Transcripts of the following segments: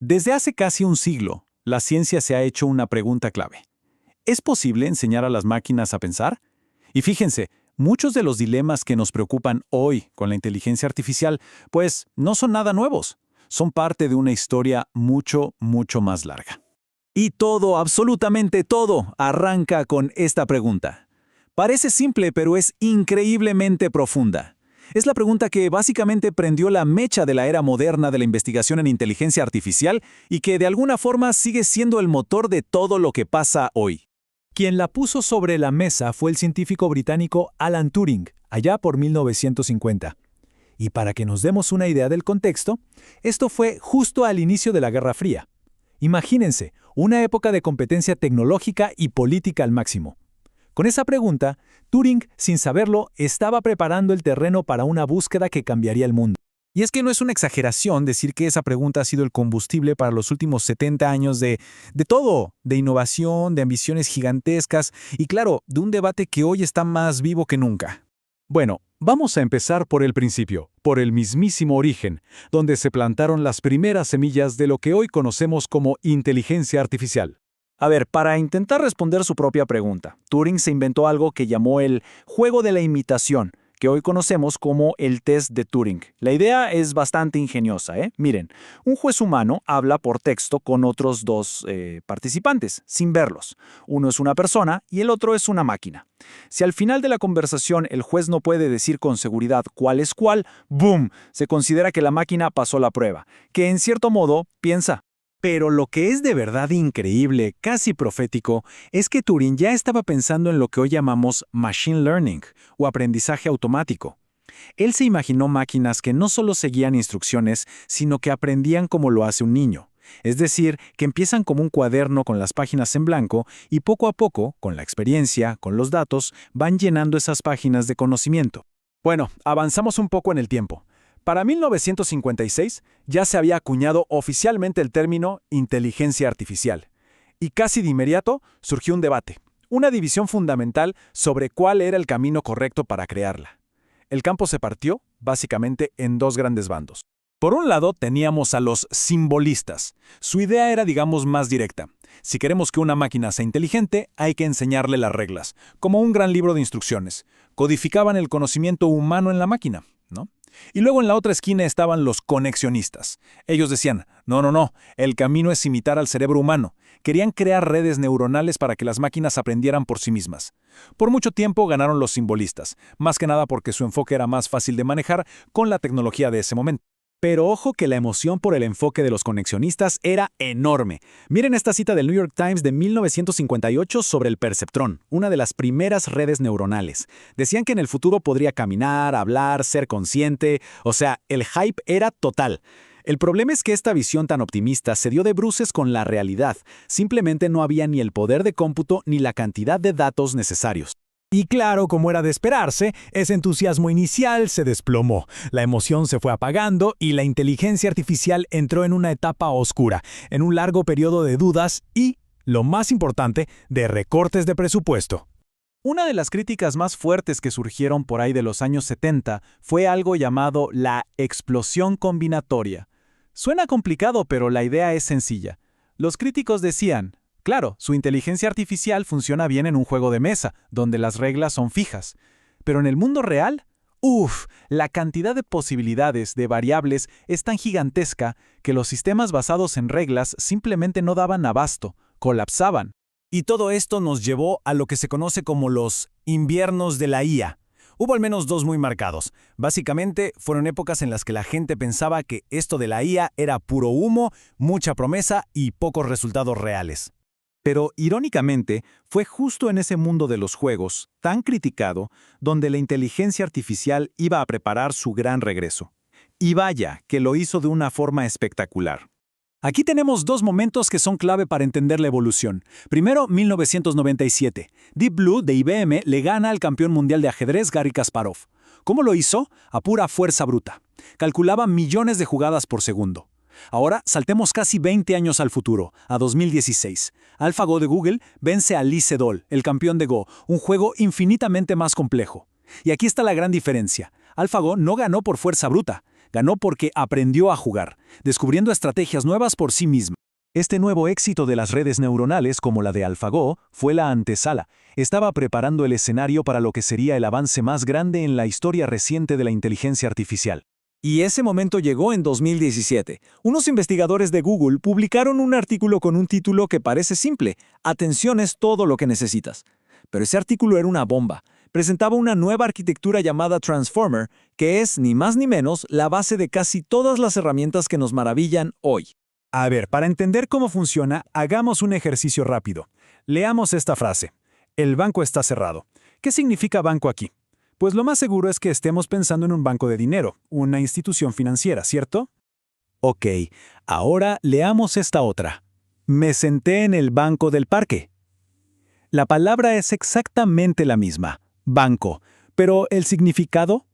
Desde hace casi un siglo, la ciencia se ha hecho una pregunta clave. ¿Es posible enseñar a las máquinas a pensar? Y fíjense, muchos de los dilemas que nos preocupan hoy con la inteligencia artificial, pues no son nada nuevos. Son parte de una historia mucho, mucho más larga. Y todo, absolutamente todo, arranca con esta pregunta. Parece simple, pero es increíblemente profunda. Es la pregunta que básicamente prendió la mecha de la era moderna de la investigación en inteligencia artificial y que de alguna forma sigue siendo el motor de todo lo que pasa hoy. Quien la puso sobre la mesa fue el científico británico Alan Turing, allá por 1950. Y para que nos demos una idea del contexto, esto fue justo al inicio de la Guerra Fría. Imagínense, una época de competencia tecnológica y política al máximo. Con esa pregunta, Turing, sin saberlo, estaba preparando el terreno para una búsqueda que cambiaría el mundo. Y es que no es una exageración decir que esa pregunta ha sido el combustible para los últimos 70 años de todo, de innovación, de ambiciones gigantescas y claro, de un debate que hoy está más vivo que nunca. Bueno, vamos a empezar por el principio, por el mismísimo origen, donde se plantaron las primeras semillas de lo que hoy conocemos como inteligencia artificial. A ver, para intentar responder su propia pregunta, Turing se inventó algo que llamó el juego de la imitación, que hoy conocemos como el test de Turing. La idea es bastante ingeniosa, ¿eh? Miren, un juez humano habla por texto con otros dos participantes, sin verlos. Uno es una persona y el otro es una máquina. Si al final de la conversación el juez no puede decir con seguridad cuál es cuál, ¡boom!, se considera que la máquina pasó la prueba, que en cierto modo piensa. Pero lo que es de verdad increíble, casi profético, es que Turing ya estaba pensando en lo que hoy llamamos machine learning o aprendizaje automático. Él se imaginó máquinas que no solo seguían instrucciones, sino que aprendían como lo hace un niño. Es decir, que empiezan como un cuaderno con las páginas en blanco y poco a poco, con la experiencia, con los datos, van llenando esas páginas de conocimiento. Bueno, avanzamos un poco en el tiempo. Para 1956 ya se había acuñado oficialmente el término inteligencia artificial. Y casi de inmediato surgió un debate, una división fundamental sobre cuál era el camino correcto para crearla. El campo se partió, básicamente, en dos grandes bandos. Por un lado teníamos a los simbolistas. Su idea era, digamos, más directa. Si queremos que una máquina sea inteligente, hay que enseñarle las reglas, como un gran libro de instrucciones. Codificaban el conocimiento humano en la máquina, ¿no? Y luego en la otra esquina estaban los conexionistas. Ellos decían, no, el camino es imitar al cerebro humano. Querían crear redes neuronales para que las máquinas aprendieran por sí mismas. Por mucho tiempo ganaron los simbolistas, más que nada porque su enfoque era más fácil de manejar con la tecnología de ese momento. Pero ojo que la emoción por el enfoque de los conexionistas era enorme. Miren esta cita del New York Times de 1958 sobre el perceptrón, una de las primeras redes neuronales. Decían que en el futuro podría caminar, hablar, ser consciente, o sea, el hype era total. El problema es que esta visión tan optimista se dio de bruces con la realidad. Simplemente no había ni el poder de cómputo ni la cantidad de datos necesarios. Y claro, como era de esperarse, ese entusiasmo inicial se desplomó, la emoción se fue apagando y la inteligencia artificial entró en una etapa oscura, en un largo periodo de dudas y, lo más importante, de recortes de presupuesto. Una de las críticas más fuertes que surgieron por ahí de los años 70 fue algo llamado la explosión combinatoria. Suena complicado, pero la idea es sencilla. Los críticos decían, claro, su inteligencia artificial funciona bien en un juego de mesa, donde las reglas son fijas. Pero en el mundo real, la cantidad de posibilidades, de variables, es tan gigantesca que los sistemas basados en reglas simplemente no daban abasto, colapsaban. Y todo esto nos llevó a lo que se conoce como los inviernos de la IA. Hubo al menos dos muy marcados. Básicamente, fueron épocas en las que la gente pensaba que esto de la IA era puro humo, mucha promesa y pocos resultados reales. Pero, irónicamente, fue justo en ese mundo de los juegos, tan criticado, donde la inteligencia artificial iba a preparar su gran regreso. Y vaya, que lo hizo de una forma espectacular. Aquí tenemos dos momentos que son clave para entender la evolución. Primero, 1997. Deep Blue de IBM le gana al campeón mundial de ajedrez Garry Kasparov. ¿Cómo lo hizo? A pura fuerza bruta. Calculaba millones de jugadas por segundo. Ahora saltemos casi 20 años al futuro, a 2016. AlphaGo de Google vence a Lee Sedol, el campeón de Go, un juego infinitamente más complejo. Y aquí está la gran diferencia. AlphaGo no ganó por fuerza bruta, Ganó porque aprendió a jugar, descubriendo estrategias nuevas por sí misma. Este nuevo éxito de las redes neuronales como la de AlphaGo fue la antesala. Estaba preparando el escenario para lo que sería el avance más grande en la historia reciente de la inteligencia artificial. Y ese momento llegó en 2017. Unos investigadores de Google publicaron un artículo con un título que parece simple: Atención es todo lo que necesitas. Pero ese artículo era una bomba. Presentaba una nueva arquitectura llamada Transformer, que es, ni más ni menos, la base de casi todas las herramientas que nos maravillan hoy. A ver, para entender cómo funciona, hagamos un ejercicio rápido. Leamos esta frase. El banco está cerrado. ¿Qué significa banco aquí? Pues lo más seguro es que estemos pensando en un banco de dinero, una institución financiera, ¿cierto? Ok, ahora leamos esta otra. Me senté en el banco del parque. La palabra es exactamente la misma, banco, pero el significado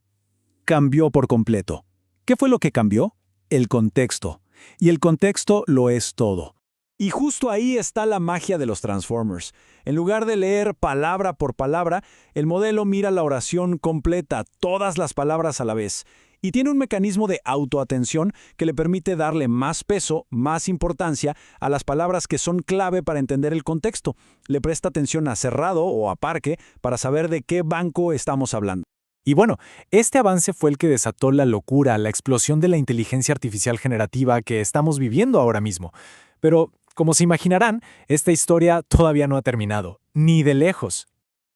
cambió por completo. ¿Qué fue lo que cambió? El contexto. Y el contexto lo es todo. Y justo ahí está la magia de los Transformers. En lugar de leer palabra por palabra, el modelo mira la oración completa, todas las palabras a la vez, y tiene un mecanismo de autoatención que le permite darle más peso, más importancia a las palabras que son clave para entender el contexto. Le presta atención a cerrado o a parque para saber de qué banco estamos hablando. Y bueno, este avance fue el que desató la locura, la explosión de la inteligencia artificial generativa que estamos viviendo ahora mismo. Pero, como se imaginarán, esta historia todavía no ha terminado, ni de lejos.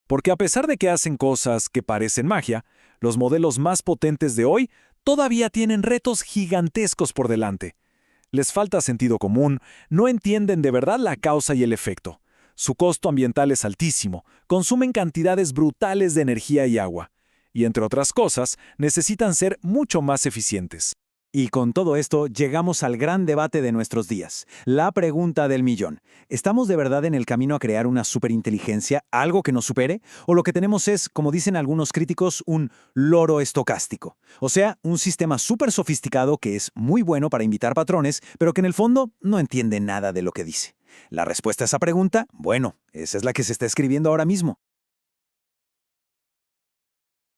Porque a pesar de que hacen cosas que parecen magia, los modelos más potentes de hoy todavía tienen retos gigantescos por delante. Les falta sentido común, no entienden de verdad la causa y el efecto. Su costo ambiental es altísimo, consumen cantidades brutales de energía y agua. Y entre otras cosas, necesitan ser mucho más eficientes. Y con todo esto llegamos al gran debate de nuestros días, la pregunta del millón. ¿Estamos de verdad en el camino a crear una superinteligencia, algo que nos supere? ¿O lo que tenemos es, como dicen algunos críticos, un loro estocástico? O sea, un sistema súper sofisticado que es muy bueno para imitar patrones, pero que en el fondo no entiende nada de lo que dice. La respuesta a esa pregunta, bueno, esa es la que se está escribiendo ahora mismo.